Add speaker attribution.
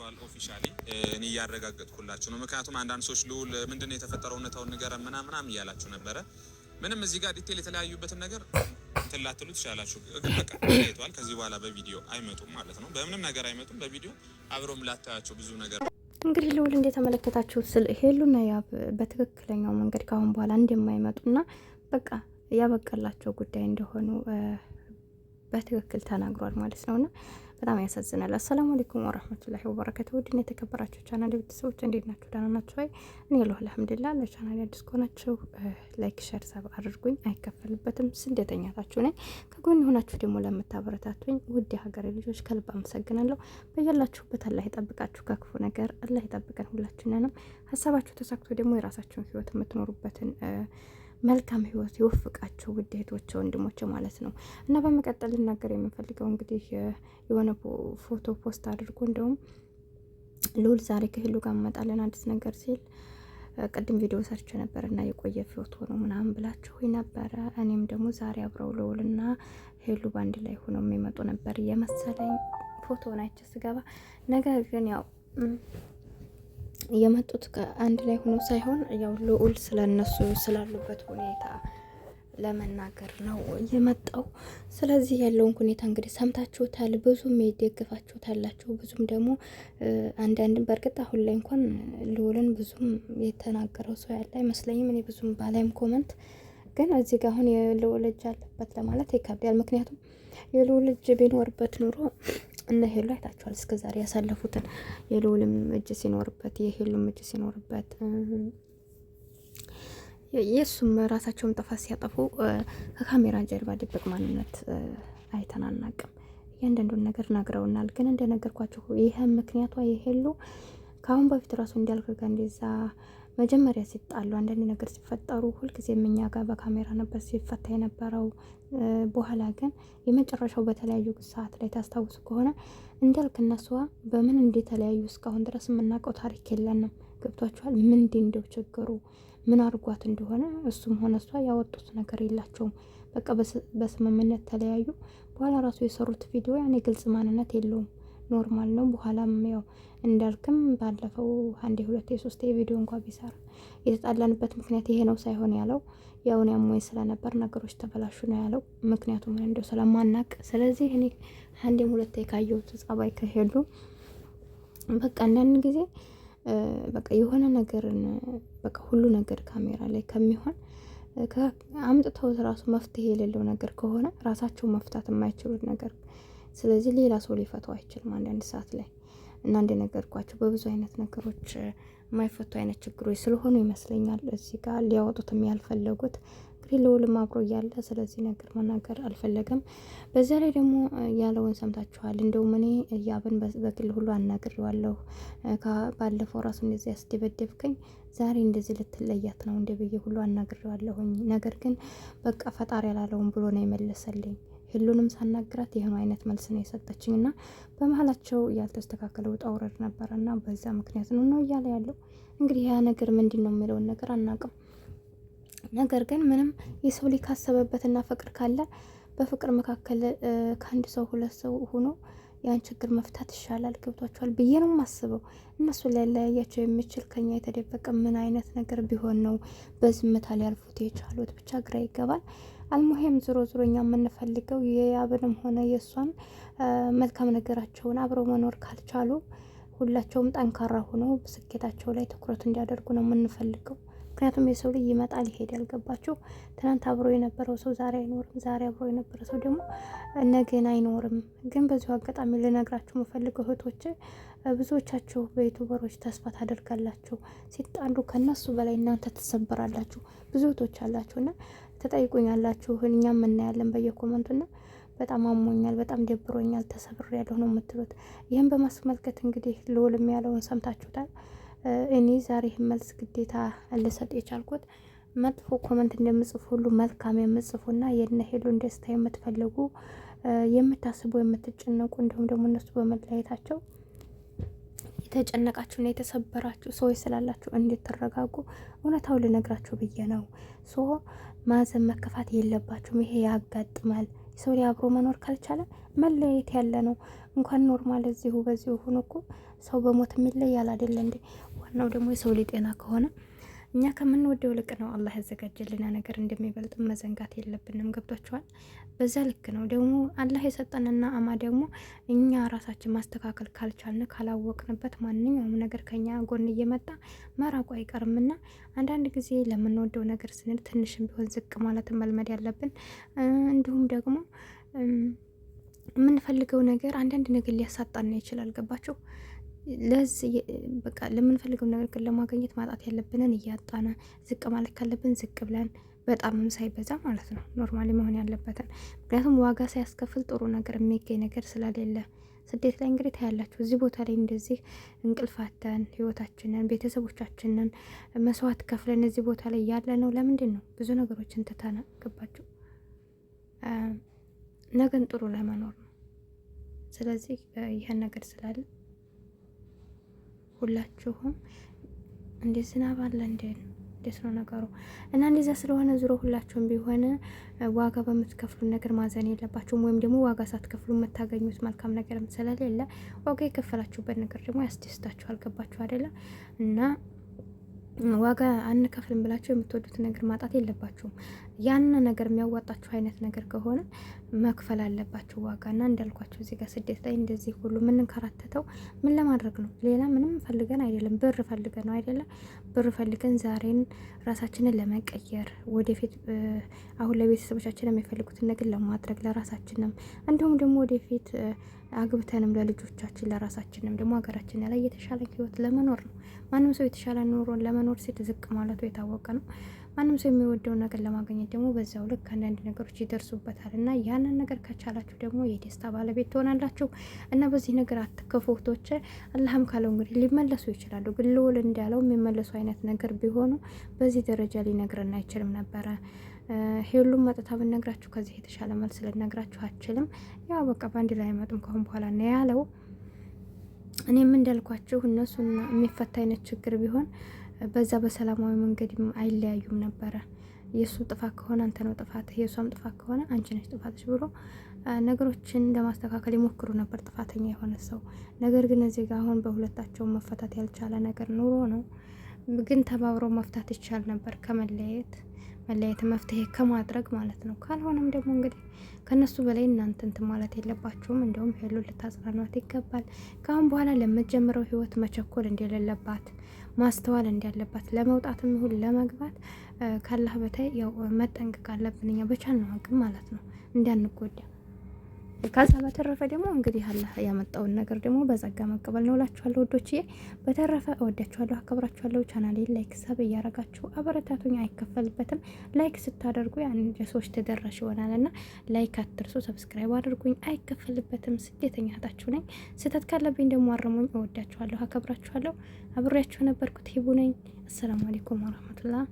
Speaker 1: ተለያይተዋል ኦፊሻሊ እኔ ያረጋግጥኩላችሁ ነው። ምክንያቱም አንዳንድ ሰዎች ልዑል ምንድነው የተፈጠረው እውነታውን ንገረን ምናምን እያላችሁ ነበረ። ምንም እዚህ ጋር ዲቴል የተለያዩበትን ነገር ትላትሉ ትችላላችሁ። ግን በቃ ተለያይተዋል። ከዚህ በኋላ በቪዲዮ አይመጡም ማለት ነው። በምንም ነገር አይመጡም። በቪዲዮ አብሮም ላታያቸው ብዙ ነገር
Speaker 2: እንግዲህ ልዑል እንደተመለከታችሁት ስለ ሄሉና ያብ በትክክለኛው መንገድ ካሁን በኋላ እንደማይመጡና በቃ ያበቀላቸው ጉዳይ እንደሆኑ በትክክል ተናግሯል ማለት ነውና በጣም ያሳዝናል። አሰላሙ አለይኩም ወራህመቱላሂ ወበረካቱ። ውድና የተከበራችሁ ቻናል ቤተሰቦች እንዴት ናችሁ? ደህና ናችሁ ወይ? እኔ ያለሁ አልሐምዱሊላህ። ለቻናል አዲስ ከሆናችሁ ላይክ፣ ሼር፣ ሰብ አድርጉኝ። አይከፈልበትም። ስደተኛ ታችሁ ነኝ። ከጎን የሆናችሁ ደግሞ ለምታበረታቱኝ ውድ የሀገሬ ልጆች ከልብ አመሰግናለሁ። በያላችሁበት አላህ ይጠብቃችሁ፣ ከክፉ ነገር አላህ ይጠብቀን ሁላችንንም። ሀሳባችሁ ተሳክቶ ደግሞ የራሳችሁን ህይወት የምትኖሩበትን መልካም ህይወት ይወፍቃቸው ውድ እህቶቼ ወንድሞቼ ማለት ነው። እና በመቀጠል ልናገር የምፈልገው እንግዲህ የሆነ ፎቶ ፖስት አድርጎ እንደውም ልዑል ዛሬ ከሄሉ ጋር እንመጣለን አዲስ ነገር ሲል ቅድም ቪዲዮ ሰርች ነበር እና የቆየ ፎቶ ነው ምናምን ብላችሁ ነበረ። እኔም ደግሞ ዛሬ አብረው ልዑልና ሄሉ ባንድ ላይ ሆነው የሚመጡ ነበር የመሰለኝ ፎቶውን አይቼ ስገባ። ነገር ግን ያው የመጡት ከአንድ ላይ ሆኖ ሳይሆን ያው ልዑል ስለነሱ ስላሉበት ሁኔታ ለመናገር ነው የመጣው። ስለዚህ ያለውን ሁኔታ እንግዲህ ሰምታችሁታል። ብዙም የደገፋችሁታላችሁ፣ ብዙም ደግሞ አንዳንድም በእርግጥ አሁን ላይ እንኳን ልዑልን ብዙም የተናገረው ሰው ያለ አይመስለኝም። እኔ ብዙም ባላይም ኮመንት ግን እዚህ ጋር አሁን የልዑል እጅ አለበት ለማለት ይከብዳል። ምክንያቱም የልዑል እጅ ቢኖርበት ኑሮ እነ ሄሉ አይታችኋል እስከ ዛሬ ያሳለፉትን። የልዑልም እጅ ሲኖርበት የሄሉም እጅ ሲኖርበት የእሱም ራሳቸውን ጥፋት ሲያጠፉ ከካሜራ ጀርባ ድብቅ ማንነት አይተናናቅም። እያንዳንዱን ነገር ነግረውናል። ግን እንደነገርኳችሁ ይህ ምክንያቷ የሄሉ ከአሁን በፊት ራሱ እንዲያልክ ጋር እንደዛ መጀመሪያ ሲጣሉ አንዳንድ ነገር ሲፈጠሩ ሁልጊዜም እኛ ጋር በካሜራ ነበር ሲፈታ የነበረው። በኋላ ግን የመጨረሻው በተለያዩ ሰዓት ላይ ታስታውሱ ከሆነ እንዳልክ እነሷ በምን እንደተለያዩ እስካሁን ድረስ የምናውቀው ታሪክ የለንም። ገብቷችኋል? ምን እንደው ችግሩ ምን አርጓት እንደሆነ እሱም ሆነ እሷ ያወጡት ነገር የላቸውም። በቃ በስምምነት ተለያዩ። በኋላ ራሱ የሰሩት ቪዲዮ ያኔ ግልጽ ማንነት የለውም፣ ኖርማል ነው። በኋላም ያው እንዳልክም ባለፈው አንዴ ሁለቴ ሶስቴ ቪዲዮ እንኳን ቢሰራ የተጣላንበት ምክንያት ይሄ ነው ሳይሆን ያለው ያውን ያሞይ ስለነበር ነገሮች ተበላሹ ነው ያለው። ምክንያቱም ምን እንደው ስለማናቅ። ስለዚህ እኔ አንዴም ሁለቴ ካየሁት ጸባይ ከሄሉ በቃ አንዳንድ ጊዜ በቃ የሆነ ነገርን በቃ ሁሉ ነገር ካሜራ ላይ ከሚሆን አምጥተው ራሱ መፍትሄ የሌለው ነገር ከሆነ ራሳቸው መፍታት የማይችሉት ነገር ስለዚህ ሌላ ሰው ሊፈታው አይችልም አንዳንድ ሰዓት ላይ። እና እንደነገርኳቸው በብዙ አይነት ነገሮች የማይፈቱ አይነት ችግሮች ስለሆኑ ይመስለኛል እዚህ ጋር ሊያወጡትም ያልፈለጉት። እንግዲህ ልዑልም አብሮ እያለ ስለዚህ ነገር መናገር አልፈለገም። በዚያ ላይ ደግሞ ያለውን ሰምታችኋል። እንደውም እኔ ያብን በግል ሁሉ አናግሬዋለሁ። ባለፈው ራሱ እንደዚህ ያስደበደብከኝ ዛሬ እንደዚህ ልትለያት ነው እንደ ብዬ ሁሉ አናግሬዋለሁኝ። ነገር ግን በቃ ፈጣሪ ያላለውን ብሎ ነው የመለሰልኝ። ሁሉንም ሳናግራት ይሄን አይነት መልስ ነው የሰጠችኝ እና በመሀላቸው ያልተስተካከለ ውጣ ውረድ ነበርና በዛ ምክንያት ነው እያለ ያለው። እንግዲህ ያ ነገር ምንድነው የሚለውን ነገር አናውቅም። ነገር ግን ምንም የሰው ልጅ ካሰበበትና ፍቅር ካለ በፍቅር መካከል ከአንድ ሰው ሁለት ሰው ሆኖ ያን ችግር መፍታት ይሻላል። ገብቷቸዋል ብዬ ነው የማስበው። እነሱ ሊያለያያቸው የሚችል ከኛ የተደበቀ ምን አይነት ነገር ቢሆን ነው በዝምታ ሊያልፉት የቻሉት? ብቻ ግራ ይገባል። አልሙሄም ዞሮ ዞሮ እኛ የምንፈልገው የያብንም ሆነ የእሷን መልካም ነገራቸውን አብረው መኖር ካልቻሉ ሁላቸውም ጠንካራ ሆነው ስኬታቸው ላይ ትኩረት እንዲያደርጉ ነው የምንፈልገው። ምክንያቱም የሰው ልጅ ይመጣል ይሄዳል። ገባችሁ? ትናንት አብሮ የነበረው ሰው ዛሬ አይኖርም፣ ዛሬ አብሮ የነበረ ሰው ደግሞ ነገን አይኖርም። ግን በዚሁ አጋጣሚ ልነግራችሁ የምፈልገው እህቶች፣ ብዙዎቻችሁ በዩቱበሮች ተስፋ ታደርጋላችሁ። ሲጣሉ ከነሱ በላይ እናንተ ትሰበራላችሁ። ብዙ እህቶች አላችሁና ተጠይቁኛላችሁ። እኛም እናያለን በየኮመንቱና በጣም አሞኛል፣ በጣም ደብሮኛል፣ ተሰብሬያለሁ ነው የምትሉት። ይህን በማስመልከት እንግዲህ ልዑልም ያለውን ሰምታችሁታል። እኔ ዛሬ መልስ ግዴታ ልሰጥ የቻልኩት መጥፎ ኮመንት እንደምጽፉ ሁሉ መልካም የምጽፉና የነ ሄሉን ደስታ የምትፈልጉ የምታስቡ የምትጨነቁ እንዲሁም ደግሞ እነሱ በመለያየታቸው የተጨነቃችሁና የተሰበራችሁ ሰዎች ስላላችሁ እንድትረጋጉ እውነታው ልነግራችሁ ብዬ ነው። ሶ ማዘን መከፋት የለባችሁም። ይሄ ያጋጥማል። ሰው ላይ አብሮ መኖር ካልቻለ መለየት ያለ ነው። እንኳን ኖርማል እዚሁ በዚሁ ሆኖ እኮ ሰው በሞት የሚለያል አይደለ እንዴ? ዋናው ደግሞ የሰው ልጅ ጤና ከሆነ እኛ ከምንወደው ልቅ ነው አላህ ያዘጋጀልና ነገር እንደሚበልጥ መዘንጋት የለብንም። ገብቷችኋል? በዛ ልክ ነው ደግሞ አላህ የሰጠንና አማ ደግሞ እኛ ራሳችን ማስተካከል ካልቻልን ካላወቅንበት ማንኛውም ነገር ከኛ ጎን እየመጣ መራቁ አይቀርምና አንዳንድ ጊዜ ለምንወደው ነገር ስንል ትንሽም ቢሆን ዝቅ ማለትን መልመድ ያለብን። እንዲሁም ደግሞ የምንፈልገው ነገር አንዳንድ ነገር ሊያሳጣን ይችላል። ገባችሁ? ለዚህ በቃ ለምንፈልገው ነገር ግን ለማግኘት ማጣት ያለብንን እያጣነ ዝቅ ማለት ካለብን ዝቅ ብለን በጣምም ሳይበዛ ማለት ነው ኖርማሊ መሆን ያለበትን። ምክንያቱም ዋጋ ሳያስከፍል ጥሩ ነገር የሚገኝ ነገር ስለሌለ ስደት ላይ እንግዲህ ታያላችሁ። እዚህ ቦታ ላይ እንደዚህ እንቅልፋተን ህይወታችንን ቤተሰቦቻችንን መስዋዕት ከፍለን እዚህ ቦታ ላይ ያለ ነው ለምንድን ነው? ብዙ ነገሮችን ትተና ገባችሁ? ነገን ጥሩ ለመኖር ነው። ስለዚህ ይህን ነገር ስላለ ሁላችሁም እንደ ዝናብ አለ እንዴት ነው ነገሩ? እና እንደዛ ስለሆነ ዙሮ ሁላችሁም ቢሆን ዋጋ በምትከፍሉ ነገር ማዘን የለባችሁም። ወይም ደግሞ ዋጋ ሳትከፍሉ የምታገኙት መልካም ነገርም ስለሌለ ዋጋ የከፈላችሁበት ነገር ደግሞ ያስደስታችኋል። ገባችሁ አይደለ? እና ዋጋ አንከፍልም ብላችሁ የምትወዱት ነገር ማጣት የለባችሁም። ያን ነገር የሚያዋጣችሁ አይነት ነገር ከሆነ መክፈል አለባችሁ ዋጋና እንዳልኳችሁ እዚህ ጋር ስደት ላይ እንደዚህ ሁሉ የምንከራተተው ምን ለማድረግ ነው? ሌላ ምንም ፈልገን አይደለም። ብር ፈልገን ነው አይደለም? ብር ፈልገን ዛሬን ራሳችንን ለመቀየር ወደፊት አሁን ለቤተሰቦቻችን የሚፈልጉትን ነገር ለማድረግ ለራሳችንም እንዲሁም ደግሞ ወደፊት አግብተንም ለልጆቻችን ለራሳችንም ደግሞ ሀገራችን ላይ የተሻለ ህይወት ለመኖር ነው። ማንም ሰው የተሻለ ኑሮን ለመኖር ሲል ዝቅ ማለቱ የታወቀ ነው። ማንም ሰው የሚወደውን ነገር ለማግኘት ደግሞ በዛው ልክ አንዳንድ ነገሮች ይደርሱበታል እና ያንን ነገር ከቻላችሁ ደግሞ የደስታ ባለቤት ትሆናላችሁ። እና በዚህ ነገር አትከፉቶች። አላህም ካለው እንግዲህ ሊመለሱ ይችላሉ። ግን ልውል እንዳለው የሚመለሱ አይነት ነገር ቢሆኑ በዚህ ደረጃ ሊነግረን አይችልም ነበረ። ሁሉም መጥታ ብነግራችሁ ከዚህ የተሻለ መልስ ልነግራችሁ አችልም። ያው በቃ በአንድ ላይ አይመጡም ከአሁን በኋላ ነው ያለው። እኔም እንዳልኳችሁ እነሱና የሚፈታ አይነት ችግር ቢሆን በዛ በሰላማዊ መንገድም አይለያዩም ነበረ። የእሱ ጥፋት ከሆነ አንተ ነው ጥፋትህ፣ የእሷም ጥፋት ከሆነ አንቺ ነች ጥፋትሽ ብሎ ነገሮችን ለማስተካከል ይሞክሩ ነበር ጥፋተኛ የሆነ ሰው። ነገር ግን እዚህ ጋር አሁን በሁለታቸው መፈታት ያልቻለ ነገር ኑሮ ነው። ግን ተባብሮ መፍታት ይቻል ነበር ከመለያየት መፍትሄ ከማድረግ ማለት ነው። ካልሆነም ደግሞ እንግዲህ ከነሱ በላይ እናንተ እንትን ማለት የለባችሁም። እንደውም ሄሉ ልታጽናኗት ይገባል። ከአሁን በኋላ ለምትጀምረው ህይወት መቸኮል እንደሌለባት ማስተዋል እንዳለባት ለመውጣትም ይሁን ለመግባት ካላህ በታይ ያው መጠንቀቅ አለብን እኛ በቻልነው አቅም ማለት ነው እንዳንጎዳ። ከዛ በተረፈ ደግሞ እንግዲህ አላህ ያመጣውን ነገር ደግሞ በጸጋ መቀበል ነው እላችኋለሁ ወዶችዬ። በተረፈ እወዳችኋለሁ፣ አከብራችኋለሁ። ቻናሌን ላይክ ሰብ እያረጋችሁ አበረታቱኝ። አይከፈልበትም። ላይክ ስታደርጉ ያን ለሰዎች ተደራሽ ይሆናልና ላይክ አትርሱ። ሰብስክራይብ አድርጉኝ፣ አይከፈልበትም። ስደተኛ እህታችሁ ነኝ። ስህተት ካለብኝ ደግሞ አርሙኝ። እወዳችኋለሁ፣ አከብራችኋለሁ። አብሬያችሁ ነበርኩት ሂቡ ነኝ። አሰላሙ አለይኩም ወራህመቱላህ